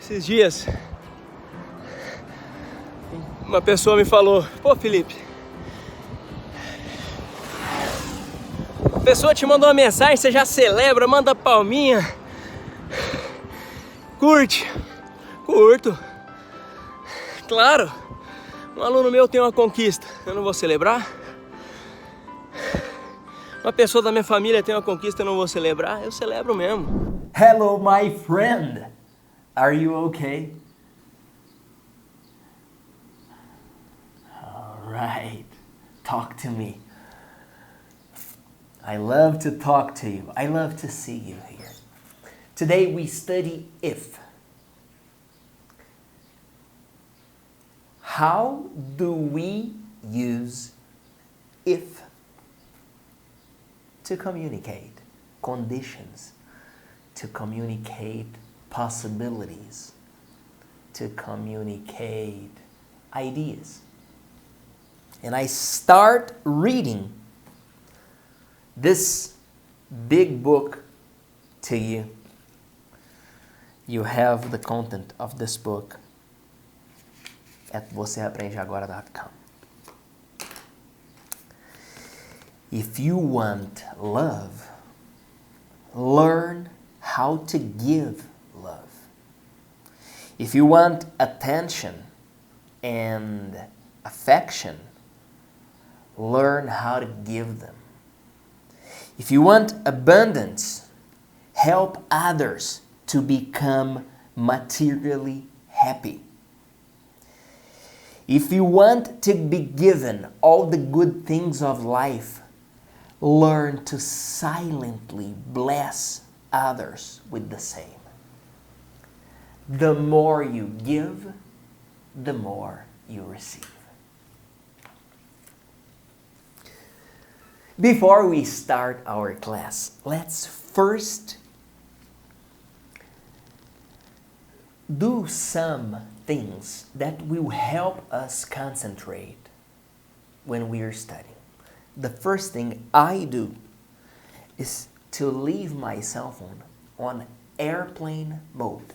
Esses dias, uma pessoa me falou: pô, Felipe, a pessoa te mandou uma mensagem, você já celebra, manda palminha, curte. Curto. Claro, um aluno meu tem uma conquista, eu não vou celebrar? Uma pessoa da minha família tem uma conquista, eu não vou celebrar? Eu celebro mesmo. Hello, my friend. Are you okay? All right. Talk to me. I love to talk to you. I love to see you here. Today we study if. How do we use if to communicate conditions, to communicate possibilities, to communicate ideas? And I start reading this big book to you. You have the content of this book at voceaprendeagora.com. If you want love, learn how to give love. If you want attention and affection, learn how to give them. If you want abundance, help others to become materially happy. If you want to be given all the good things of life, learn to silently bless others with the same. The more you give, the more you receive. Before we start our class, let's first do some things that will help us concentrate when we are studying. The first thing I do is to leave my cell phone on airplane mode.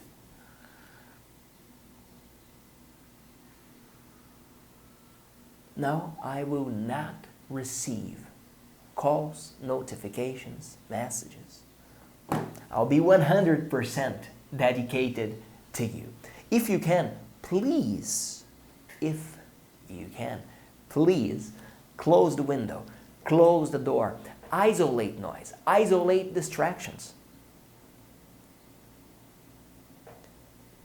Now I will not receive calls, notifications, messages. I'll be 100% dedicated to you. If you can, please close the window, close the door, isolate noise, isolate distractions.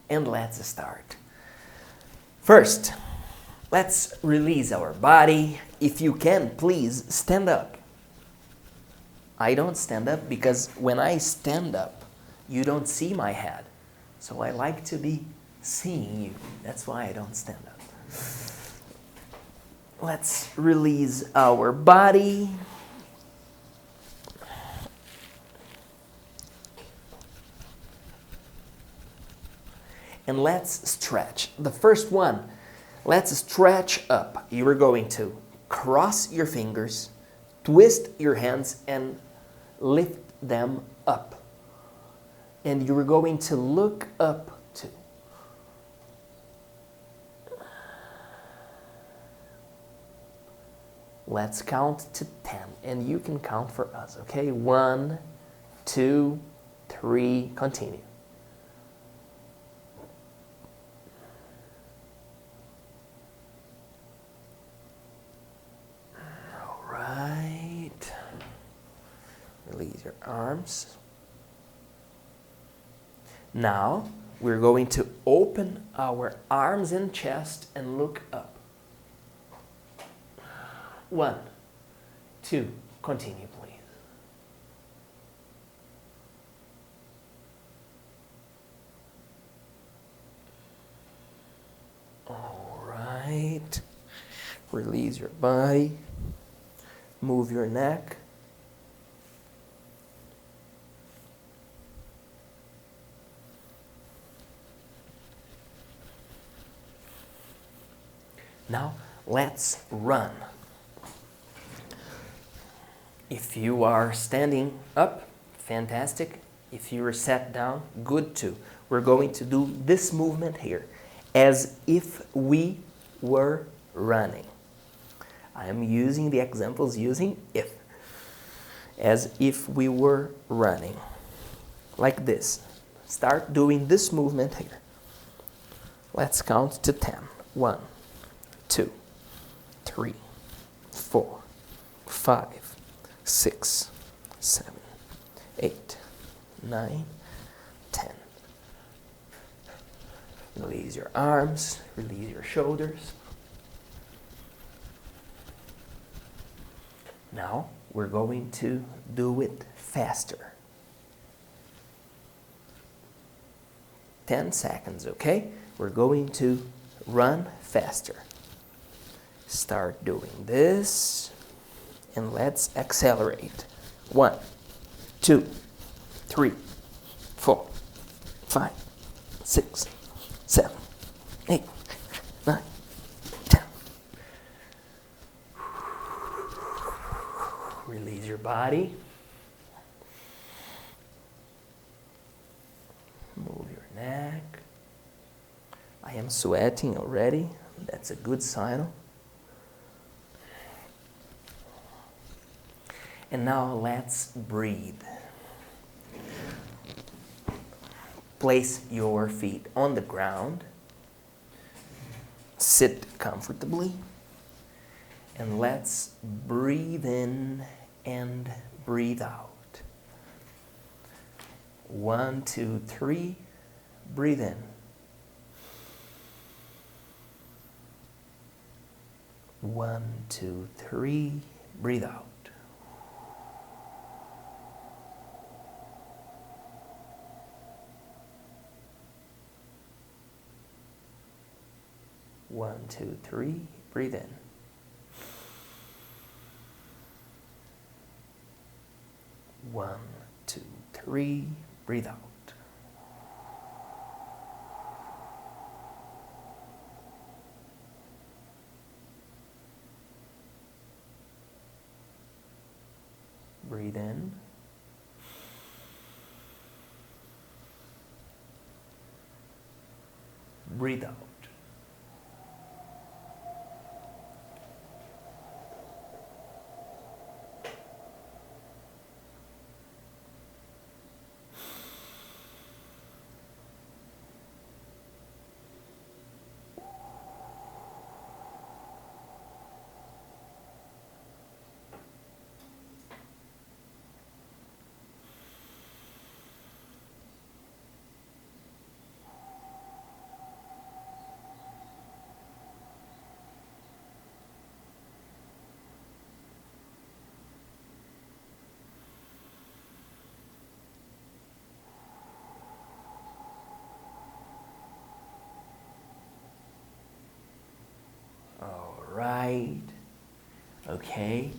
And let's start. First, let's release our body. If you can, please stand up. I don't stand up because when I stand up, you don't see my head. So I like to be seeing you. That's why I don't stand up. Let's release our body. And let's stretch. The first one, let's stretch up. You are going to cross your fingers, twist your hands, and lift them up. And you are going to look up too. Let's count to 10, and you can count for us, okay? 1, 2, 3, continue. All right. Release your arms. Now, we're going to open our arms and chest and look up. 1, 2, continue, please. All right. Release your body. Move your neck. Now, let's run. If you are standing up, fantastic. If you are sat down, good too. we're going to do this movement here, as if we were running. I am using the examples using if. As if we were running. Like this. Start doing this movement here. Let's count to 10. 1, 2, 3, 4, 5, 6, 7, 8, 9, 10. Release your arms, release your shoulders. Now we're going to do it faster. 10 seconds, okay? We're going to run faster. Start doing this and let's accelerate. 1, 2, 3, 4, 5, 6, 7, 8, 9, 10. Release your body. Move your neck. I am sweating already. That's a good sign. And now let's breathe. Place your feet on the ground. Sit comfortably. And let's breathe in and breathe out. 1, 2, 3. Breathe in. 1, 2, 3. Breathe out. 1, 2, 3. Breathe in. 1, 2, 3. Breathe out. Breathe in. Breathe out. Right. Okay.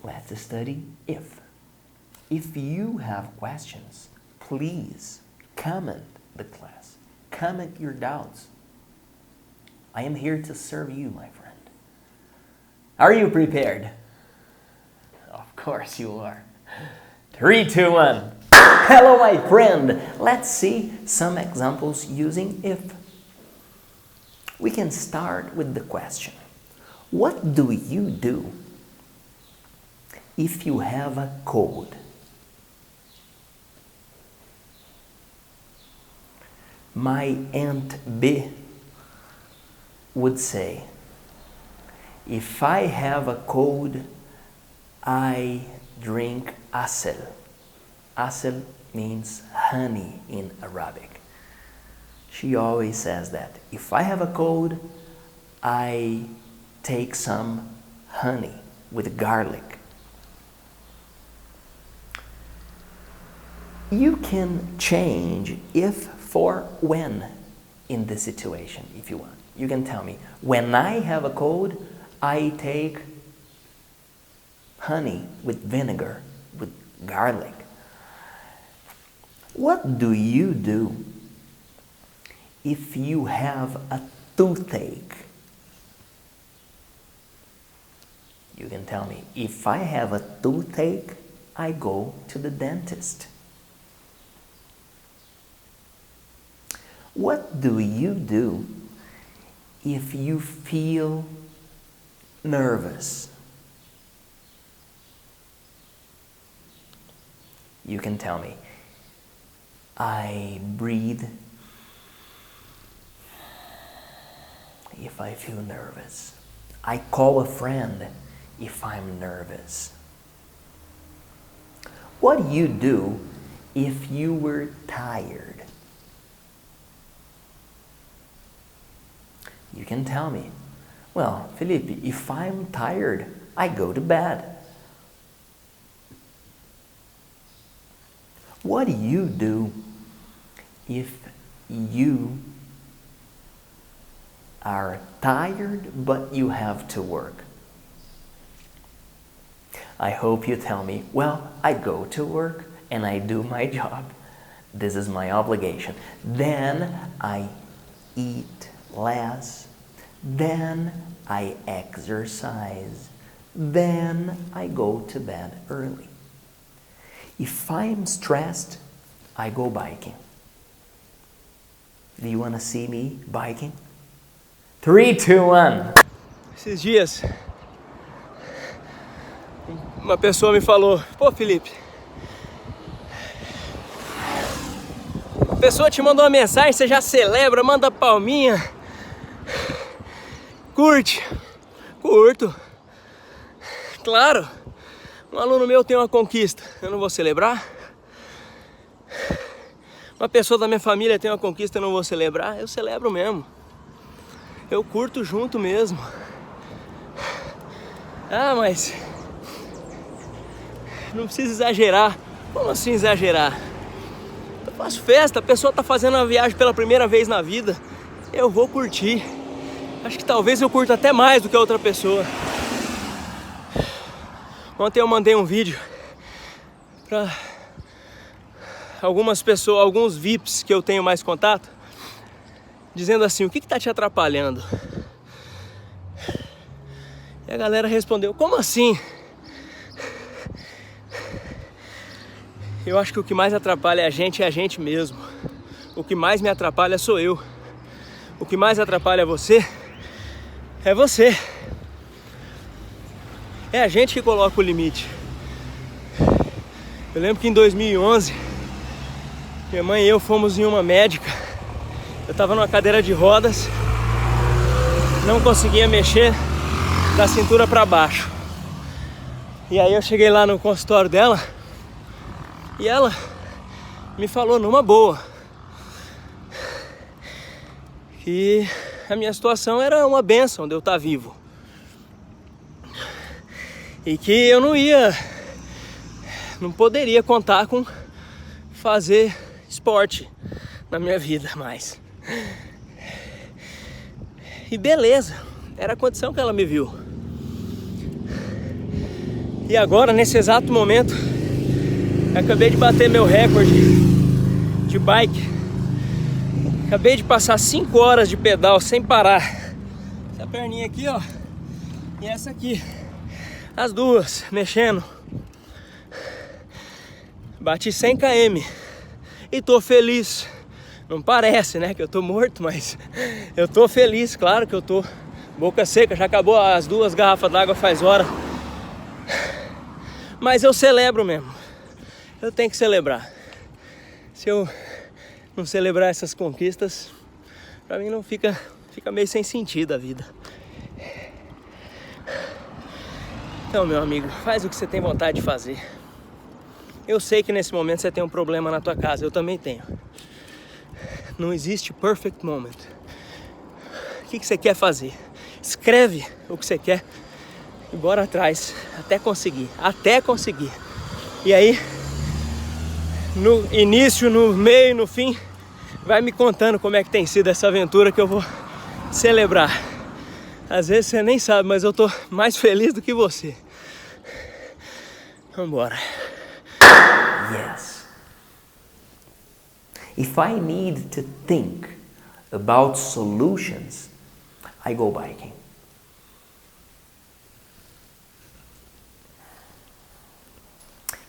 Let's study if. If you have questions, please comment the class. Comment your doubts. I am here to serve you, my friend. Are you prepared? Of course you are. 3, 2, 1. Hello, my friend. Let's see some examples using if. We can start with the question. What do you do if you have a cold? My Aunt B would say, if I have a cold, I drink asal. Asal means honey in Arabic. She always says that. If I have a cold, I take some honey with garlic. You can change if for when in this situation, if you want. You can tell me, when I have a cold, I take honey with vinegar, with garlic. What do you do if you have a toothache? You can tell me, if I have a toothache, I go to the dentist. What do you do if you feel nervous? You can tell me. I breathe if I feel nervous. I call a friend if I'm nervous. What do you do if you were tired? You can tell me. Well, Felipe, if I'm tired, I go to bed. What do you do if you are tired but you have to work? I hope you tell me, well, I go to work and I do my job. This is my obligation. Then I eat less. Then I exercise. Then I go to bed early. If I'm stressed, I go biking. Do you want to see me biking? 3, 2, 1. Esses dias, uma pessoa me falou, pô Felipe, a pessoa te mandou uma mensagem, você já celebra, manda palminha, curte, curto, claro, um aluno meu tem uma conquista, eu não vou celebrar? Uma pessoa da minha família tem uma conquista, eu não vou celebrar? Eu celebro mesmo. Eu curto junto mesmo. Ah, mas não precisa exagerar. Como assim exagerar? Eu faço festa, a pessoa tá fazendo uma viagem pela primeira vez na vida. Eu vou curtir. Acho que talvez eu curta até mais do que a outra pessoa. Ontem eu mandei um vídeo para algumas pessoas, alguns VIPs que eu tenho mais contato, dizendo assim, o que tá te atrapalhando? E a galera respondeu, como assim? Eu acho que o que mais atrapalha a gente é a gente mesmo. O que mais me atrapalha sou eu. O que mais atrapalha você é você. É a gente que coloca o limite. Eu lembro que em 2011, minha mãe e eu fomos em uma médica. Eu tava numa cadeira de rodas, não conseguia mexer da cintura para baixo. E aí eu cheguei lá no consultório dela e ela me falou numa boa que a minha situação era uma bênção de eu estar vivo. E que eu não poderia contar com fazer esporte na minha vida mais. E beleza, era a condição que ela me viu. E agora, nesse exato momento, acabei de bater meu recorde de bike. Acabei de passar 5 horas de pedal sem parar. Essa perninha aqui, ó, e essa aqui. As duas, mexendo. Bati 100 km e tô feliz. Não parece, né, que eu tô morto, mas eu tô feliz, claro que eu tô. Boca seca, já acabou as 2 garrafas d'água faz hora. Mas eu celebro mesmo. Eu tenho que celebrar. Se eu não celebrar essas conquistas, pra mim não fica meio sem sentido a vida. Então, meu amigo, faz o que você tem vontade de fazer. Eu sei que nesse momento você tem um problema na tua casa, eu também tenho. Não existe perfect moment. O que você quer fazer? Escreve o que você quer e bora atrás até conseguir. Até conseguir. E aí, no início, no meio e no fim, vai me contando como é que tem sido essa aventura que eu vou celebrar. Às vezes você nem sabe, mas eu tô mais feliz do que você. Vambora. Yes. If I need to think about solutions, I go biking.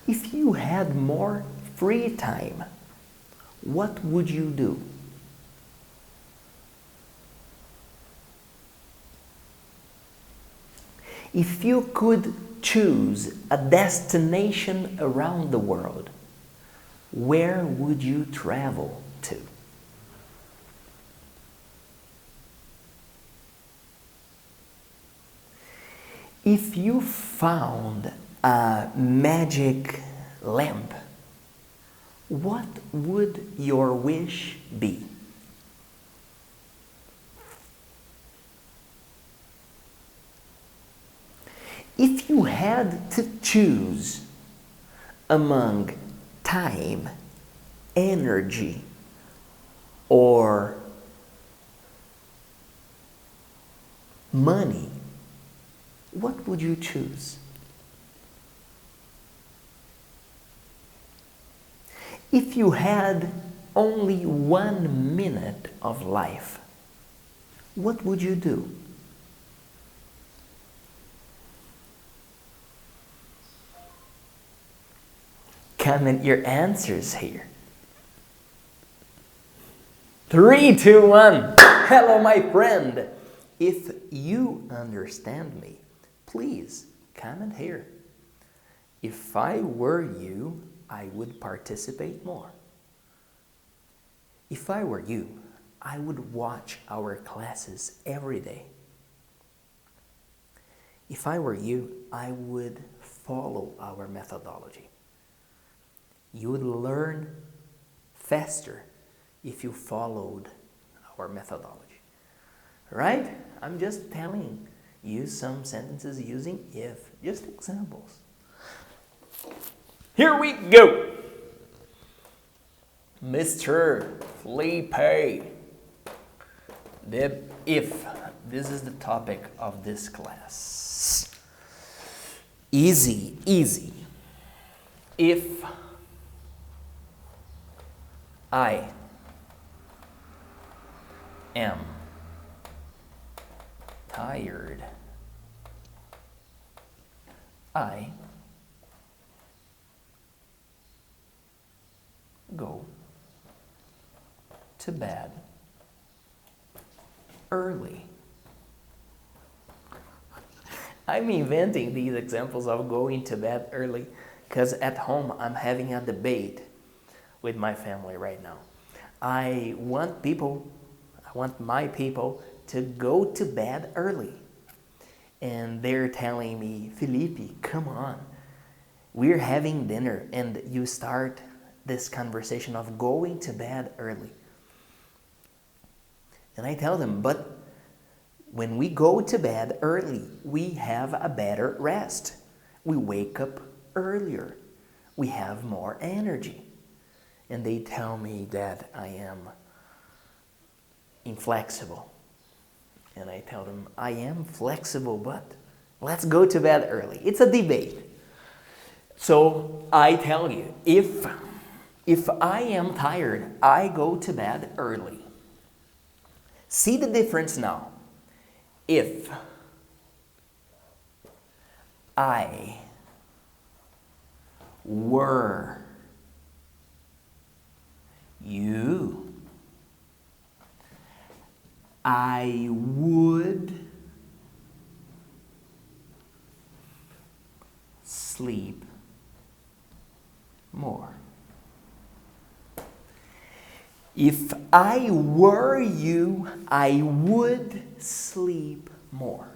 If you had more free time, what would you do? If you could choose a destination around the world, where would you travel to? If you found a magic lamp, what would your wish be? If you had to choose among time, energy, or money, what would you choose? If you had only 1 minute of life, what would you do? Comment your answers here. 3, 2, 1. Hello, my friend. If you understand me, please comment here. If I were you, I would participate more. If I were you, I would watch our classes every day. If I were you, I would follow our methodology. You would learn faster if you followed our methodology. Right? I'm just telling you some sentences using if, just examples. Here we go. Mr. Felipe Dib, if. This is the topic of this class. Easy, easy. If I am tired, I go to bed early. I'm inventing these examples of going to bed early because at home I'm having a debate with my family right now. I want my people to go to bed early. And they're telling me, Felipe, come on. We're having dinner and you start this conversation of going to bed early. And I tell them, but when we go to bed early, we have a better rest. We wake up earlier. We have more energy. And they tell me that I am inflexible. And I tell them, I am flexible, but let's go to bed early. It's a debate. So I tell you, if I am tired, I go to bed early. See the difference now. If I were you, I would sleep more. If I were you, I would sleep more.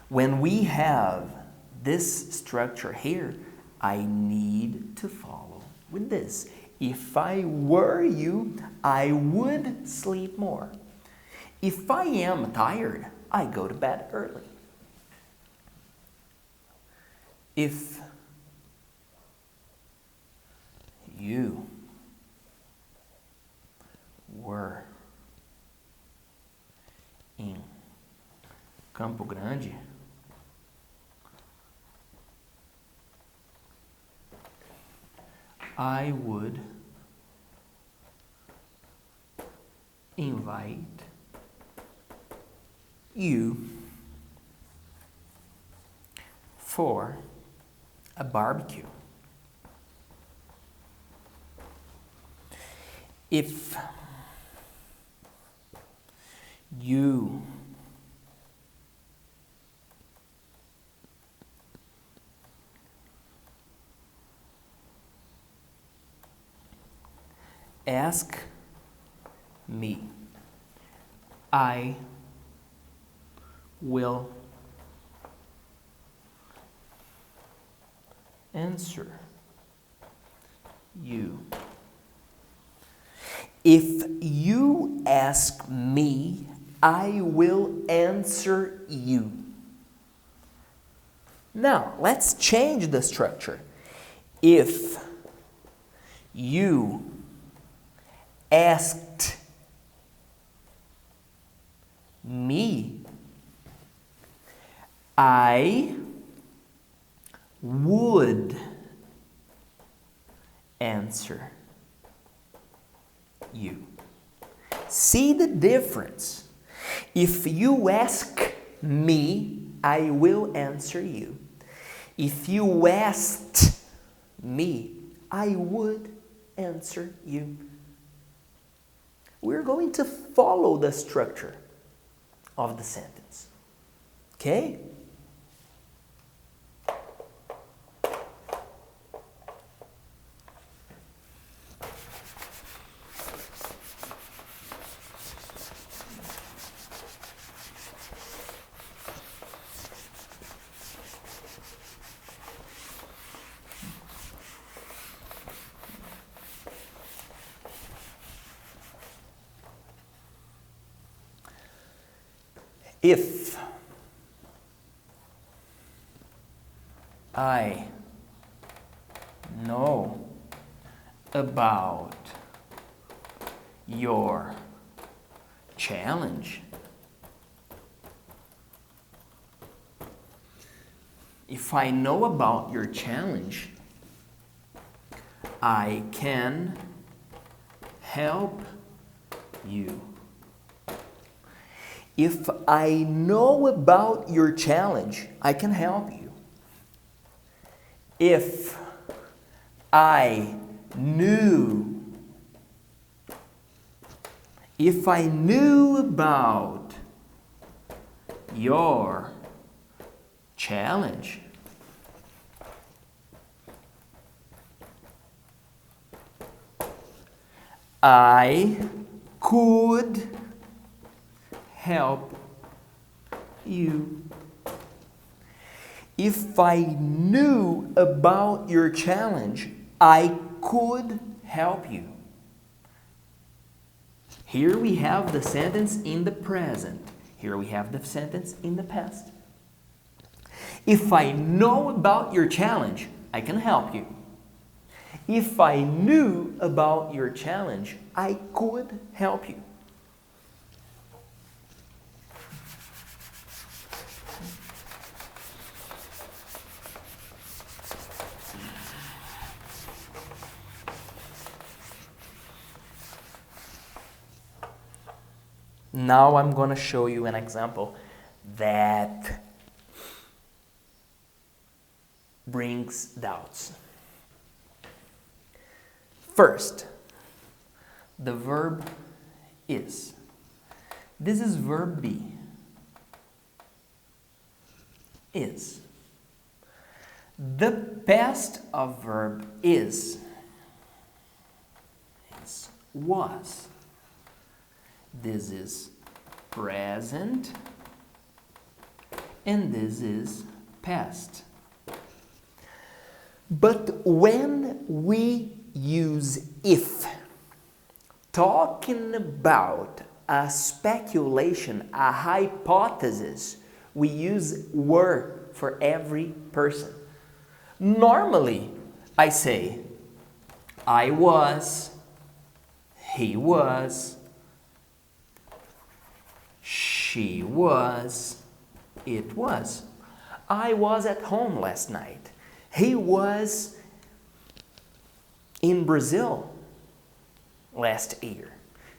When we have this structure here, I need to follow with this. If I were you, I would sleep more. If I am tired, I go to bed early. If you were in Campo Grande, I would invite you for a barbecue. If you ask me. I will answer you. If you ask me, I will answer you. Now, let's change the structure. If you asked me, I would answer you. See the difference? If you ask me, I will answer you. If you asked me, I would answer you. We're going to follow the structure of the sentence. Okay? If I know about your challenge, if I know about your challenge, I can help you. If I know about your challenge, I can help you. If I knew about your challenge, I could help you. If I knew about your challenge, I could help you. Here we have the sentence in the present. Here we have the sentence in the past. If I know about your challenge, I can help you. If I knew about your challenge, I could help you. Now I'm going to show you an example that brings doubts. First, the verb is. This is verb be. Is. The past of verb is was. This is present, and this is past. But when we use if, talking about a speculation, a hypothesis, we use were for every person. Normally, I say, I was, he was, she was, it was. I was at home last night. He was in Brazil last year.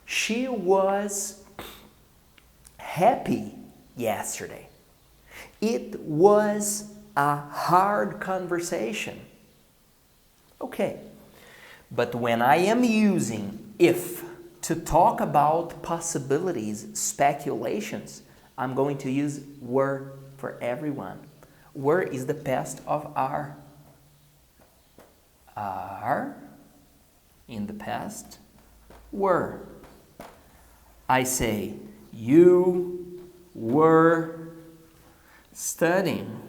She was happy yesterday. It was a hard conversation. Okay, but when I am using if to talk about possibilities, speculations, I'm going to use were for everyone. Were is the past of are. Are in the past, were. I say, you were studying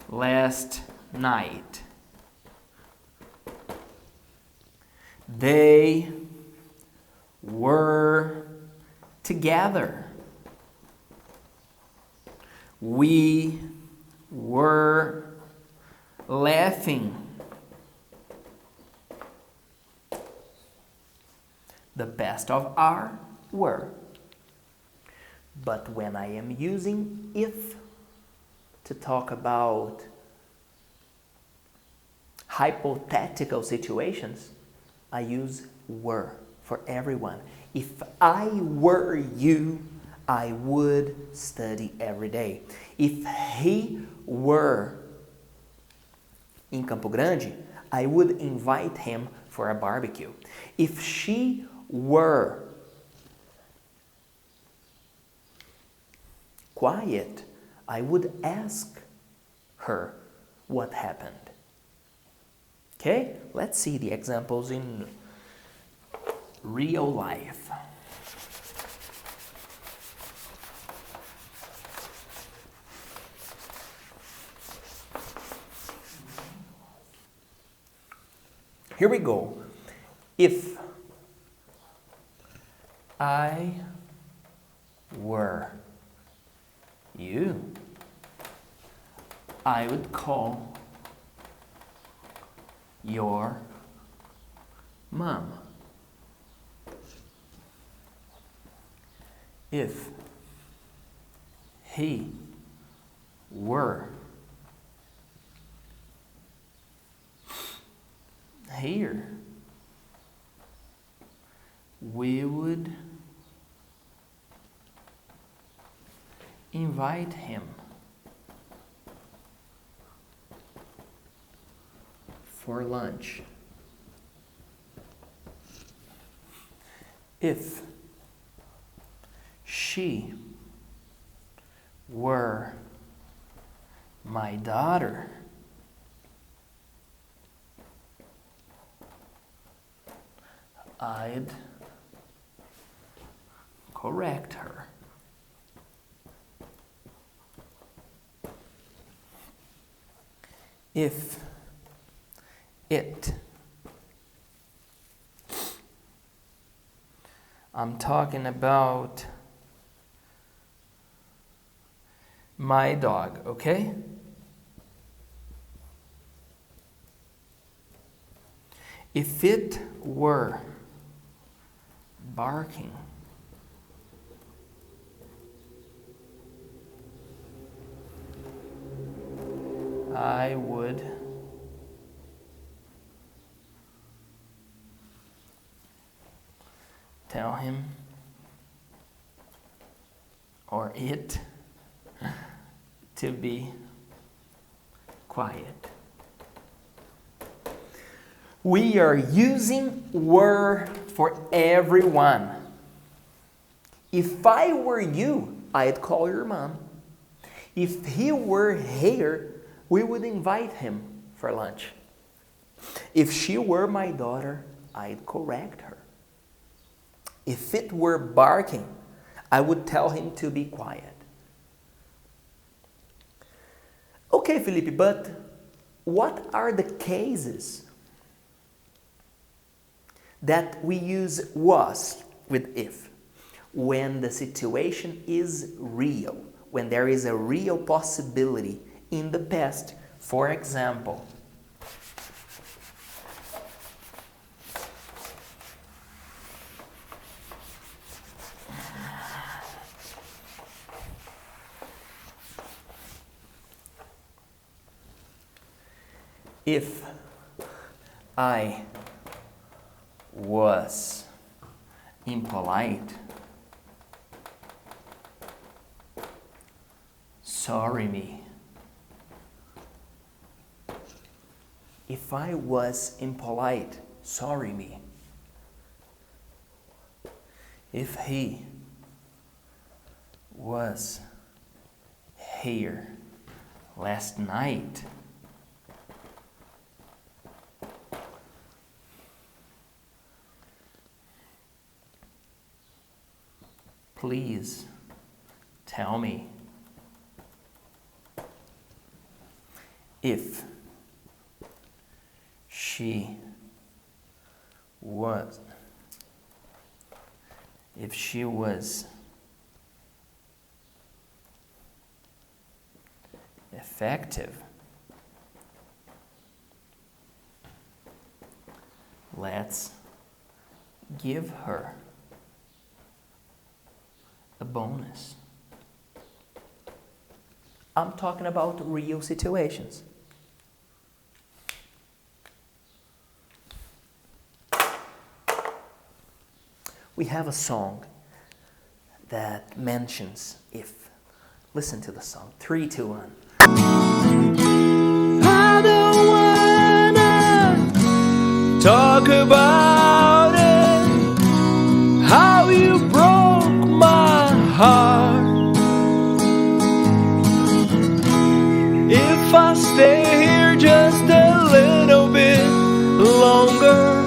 last night. They were together. We were laughing. The past of are, were. But when I am using if to talk about hypothetical situations, I use were for everyone. If I were you, I would study every day. If he were in Campo Grande, I would invite him for a barbecue. If she were quiet, I would ask her what happened. Okay, let's see the examples in real life. Here we go. If I were you, I would call your mom. If he were here, we would invite him for lunch. If she were my daughter, I'd correct her. If it, I'm talking about my dog, okay? If it were barking, I would tell him or it to be quiet. We are using were for everyone. If I were you, I'd call your mom. If he were here, we would invite him for lunch. If she were my daughter, I'd correct her. If it were barking, I would tell him to be quiet. Okay, Felipe, but what are the cases that we use was with if? When the situation is real, when there is a real possibility in the past. For example, if I was impolite, sorry me. If I was impolite, sorry me. If he was here last night, please tell me if she was effective. Let's give her a bonus. I'm talking about real situations. We have a song that mentions if. Listen to the song. 3, 2, 1. I don't wanna talk about it, how you broke my heart. If I stay here just a little bit longer,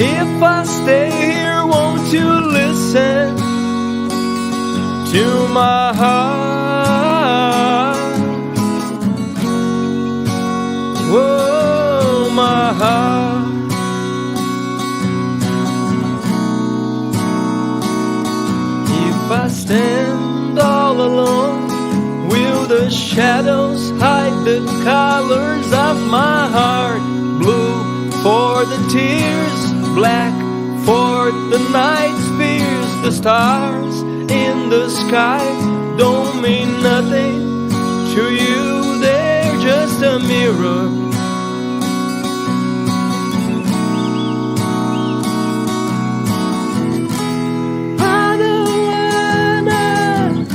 if I stay here, won't you listen to my heart? Whoa, my heart. If I stand all alone, will the shadows hide the colors of my heart? Blue for the tears, black for the night's fears. The stars in the sky don't mean nothing to you, they're just a mirror. I don't wanna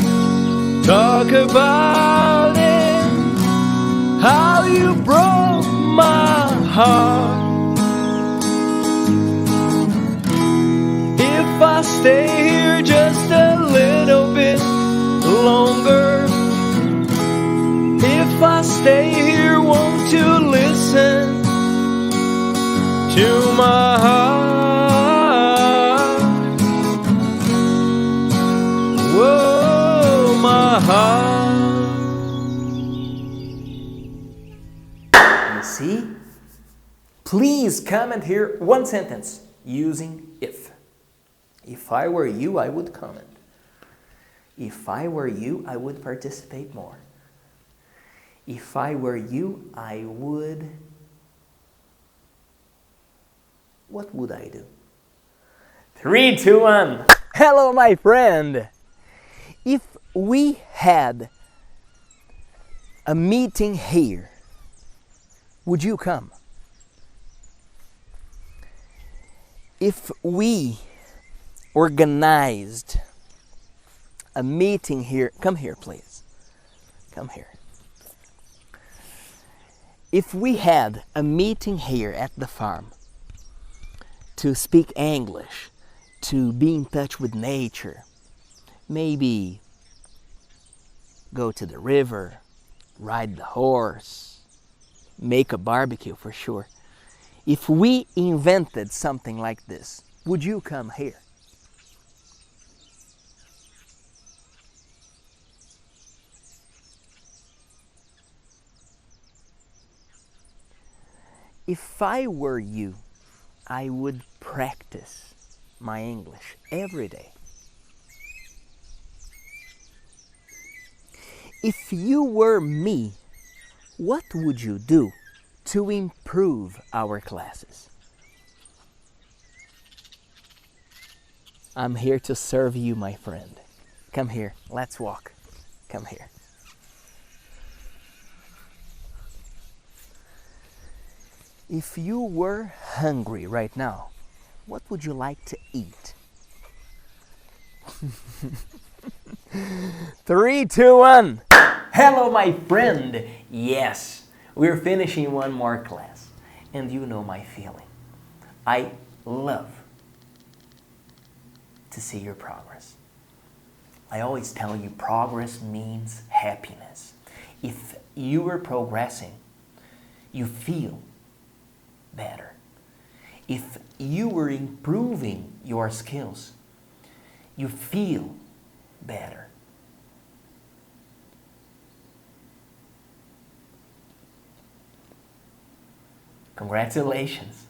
talk about it, how you broke my heart. If I stay here just a little bit longer, if I stay here, won't you listen to my heart? Whoa, my heart. You see? Please comment here one sentence using if. If I were you, I would comment. If I were you, I would participate more. If I were you, I would... What would I do? 3, 2, 1. Hello, my friend. If we had a meeting here, would you come? If we organized a meeting here, come here please, come here. If we had a meeting here at the farm to speak English, to be in touch with nature, maybe go to the river, ride the horse, make a barbecue for sure. If we invented something like this, would you come here? If I were you, I would practice my English every day. If you were me, what would you do to improve our classes? I'm here to serve you, my friend. Come here, let's walk. Come here. If you were hungry right now, what would you like to eat? 3, 2, 1. Hello, my friend. Yes, we're finishing one more class. And you know my feeling. I love to see your progress. I always tell you progress means happiness. If you are progressing, you feel better. If you were improving your skills, You feel better. Congratulations.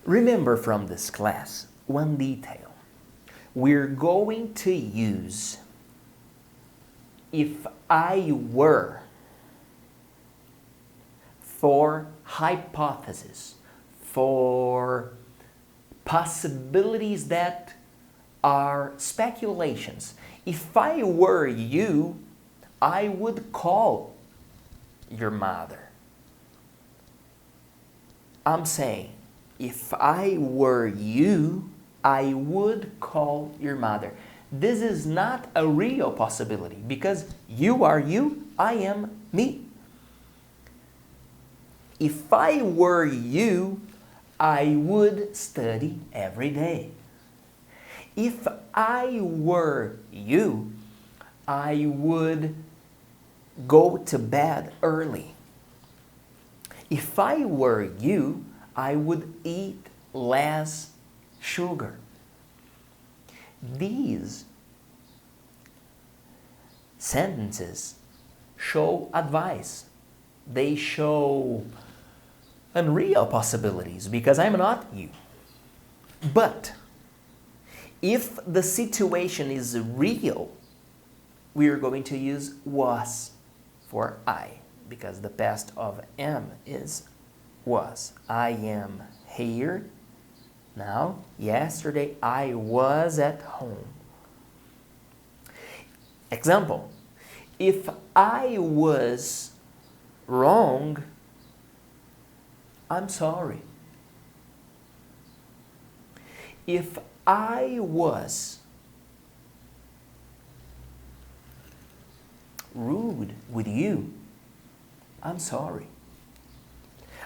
Remember from this class one detail. We're going to use if I were for hypotheses, for possibilities that are speculations. If I were you, I would call your mother. I'm saying, if I were you, I would call your mother. This is not a real possibility because you are you, I am me. If I were you, I would study every day. If I were you, I would go to bed early. If I were you, I would eat less sugar. These sentences show advice. They show unreal possibilities because I'm not you. But if the situation is real, we are going to use was for I, because the past of am is was. I am here now. Yesterday I was at home. Example, if I was wrong, I'm sorry. If I was rude with you, I'm sorry.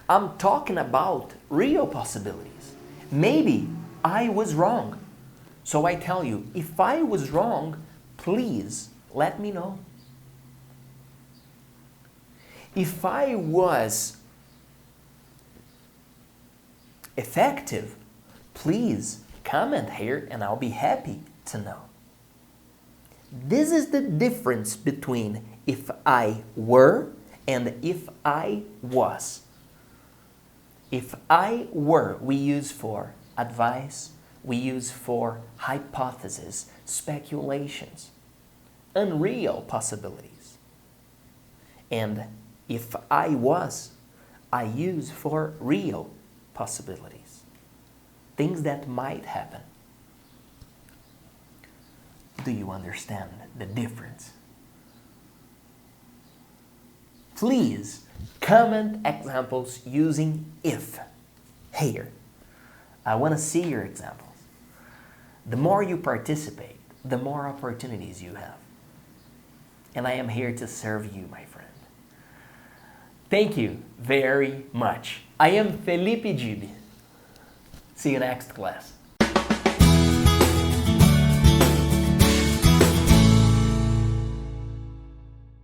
I'm talking about real possibilities. Maybe I was wrong. So I tell you, if I was wrong, please let me know. If I was effective, please comment here and I'll be happy to know. This is the difference between if I were and if I was. If I were, we use for advice, we use for hypotheses, speculations, unreal possibilities. And if I was, I use for real possibilities, things that might happen. Do you understand the difference? Please comment examples using if here. I want to see your examples. The more you participate, the more opportunities you have. And I am here to serve you, my friend. Thank you very much. I am Felipe Dib. See you next class.